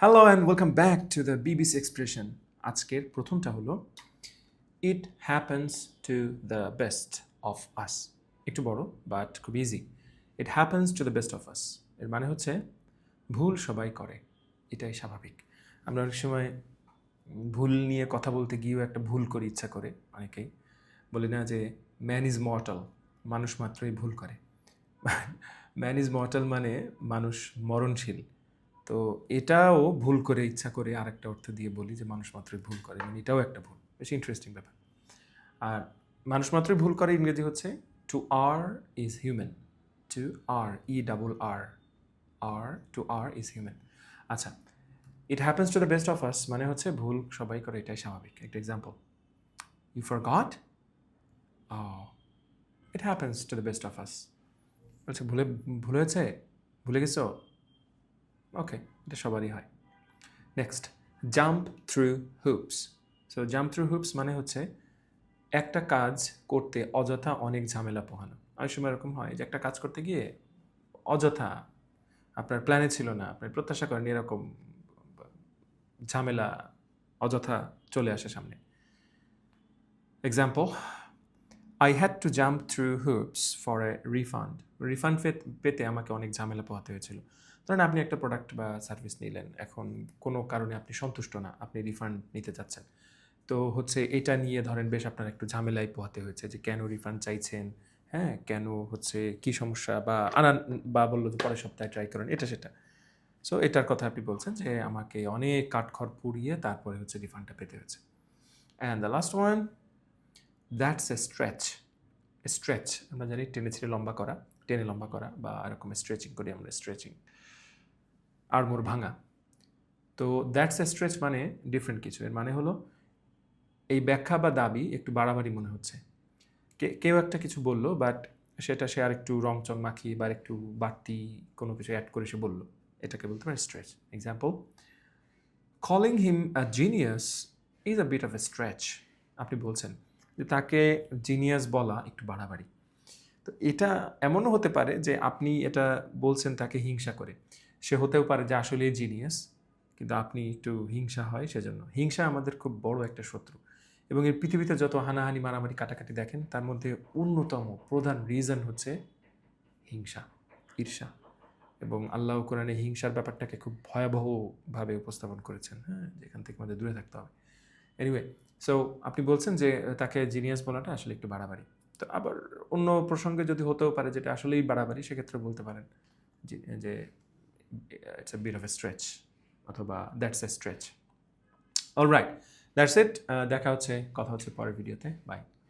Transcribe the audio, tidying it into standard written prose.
Hello and welcome back to the BBC expression. আজকের প্রথমটা হলো ইট happens to the best of আস। একটু বড় বাট খুব easy. It happens to the best of আস এর মানে হচ্ছে ভুল সবাই করে, এটাই স্বাভাবিক। আমরা অনেক সময় ভুল নিয়ে কথা বলতে গিয়েও একটা ভুল করি ইচ্ছা করে অনেকেই। বলি না যে ম্যান ইজ মর্টাল, মানুষ মাত্রই ভুল করে। ম্যান ইজ মর্টাল মানে মানুষ মরণশীল। তো এটাও ভুল করে ইচ্ছা করে আরেকটা অর্থ দিয়ে বলি যে মানুষ মাত্রই ভুল করে, মানে এটাও একটা ভুল। বেশ ইন্টারেস্টিং ব্যাপার। আর মানুষ মাত্রই ভুল করে ইংরেজি হচ্ছে to err is human. To err, E double R, আর টু আর ইজ হিউম্যান। আচ্ছা, it happens to the best of us মানে হচ্ছে ভুল সবাই করে, এটাই স্বাভাবিক। একটা example, you forgot, it happens to the best of us. আচ্ছা, ভুলে হয়েছে, ভুলে গেছো, ওকে, এটা সবারই হয়। Next, jump through hoops. So jump through hoops মানে হচ্ছে একটা কাজ করতে অযথা অনেক ঝামেলা পোহানো। অনেক সময় এরকম হয় যে একটা কাজ করতে গিয়ে অযথা আপনার প্ল্যানে ছিল না, আপনি প্রত্যাশা করেন, এরকম ঝামেলা অযথা চলে আসে সামনে। Example, I had to jump through hoops for a refund. Refund পেতে আমাকে অনেক ঝামেলা পোহাতে হয়েছিল। ধরেন আপনি একটা প্রোডাক্ট বা সার্ভিস নিলেন, এখন কোনো কারণে আপনি সন্তুষ্ট না, আপনি রিফান্ড নিতে চাচ্ছেন। তো হচ্ছে এটা নিয়ে ধরেন বেশ আপনার একটু ঝামেলায় পোহাতে হয়েছে যে কেন রিফান্ড চাইছেন, হ্যাঁ, কেন হচ্ছে কী সমস্যা, বা আনান, বা বললো যে পরের সপ্তাহে ট্রাই করেন, এটা সেটা। সো এটার কথা আপনি বলছেন যে আমাকে অনেক কাঠখড় পুড়িয়ে তারপরে হচ্ছে রিফান্ডটা পেতে হয়েছে। And the last one, that's a stretch. Stretch আমরা জানি টেনে ছিঁড়ে লম্বা করা, টেনে লম্বা করা, বা এরকম স্ট্রেচিং করি আমরা, স্ট্রেচিং, আড়মোড় ভাঙা। তো দ্যাটস এ স্ট্রেচ মানে ডিফারেন্ট কিছু। এর মানে হলো এই ব্যাখ্যা বা দাবি একটু বাড়াবাড়ি মনে হচ্ছে। কেউ একটা কিছু বললো, বাট সেটা সে আর একটু রং চং মাখিয়ে বা একটু বাড়তি কোনো কিছু অ্যাড করে সে বললো, এটাকে বলতে পারে stretch. Example, calling him a genius is a bit of a stretch. আপনি বলছেন যে তাকে জিনিয়াস বলা একটু বাড়াবাড়ি। তো এটা এমনও হতে পারে যে আপনি এটা বলছেন তাকে হিংসা করে, সে হতেও পারে যে আসলেই জিনিয়াস, কিন্তু আপনি একটু হিংসা হয় সেজন্য। হিংসা আমাদের খুব বড় একটা শত্রু, এবং এই পৃথিবীতে যত হানাহানি মারামারি কাটাকাটি দেখেন তার মধ্যে অন্যতম প্রধান রিজন হচ্ছে হিংসা, ঈর্ষা। এবং আল্লাহ কোরআনে হিংসার ব্যাপারটাকে খুব ভয়াবহভাবে উপস্থাপন করেছেন, হ্যাঁ, যেখান থেকে আমাদের দূরে থাকতে হবে। এনিওয়ে, সো আপনি বলছেন যে তাকে জিনিয়াস বলাটা আসলে একটু বাড়াবাড়ি। তো আবার অন্য প্রসঙ্গে যদি হতেও পারে যেটা আসলেই বাড়াবাড়ি, সেক্ষেত্রে বলতে পারেন যে it's a bit of a stretch, অথবা that's a stretch. Alright, that's it. দেখা হচ্ছে, কথা হচ্ছে পরের ভিডিওতে। বাই।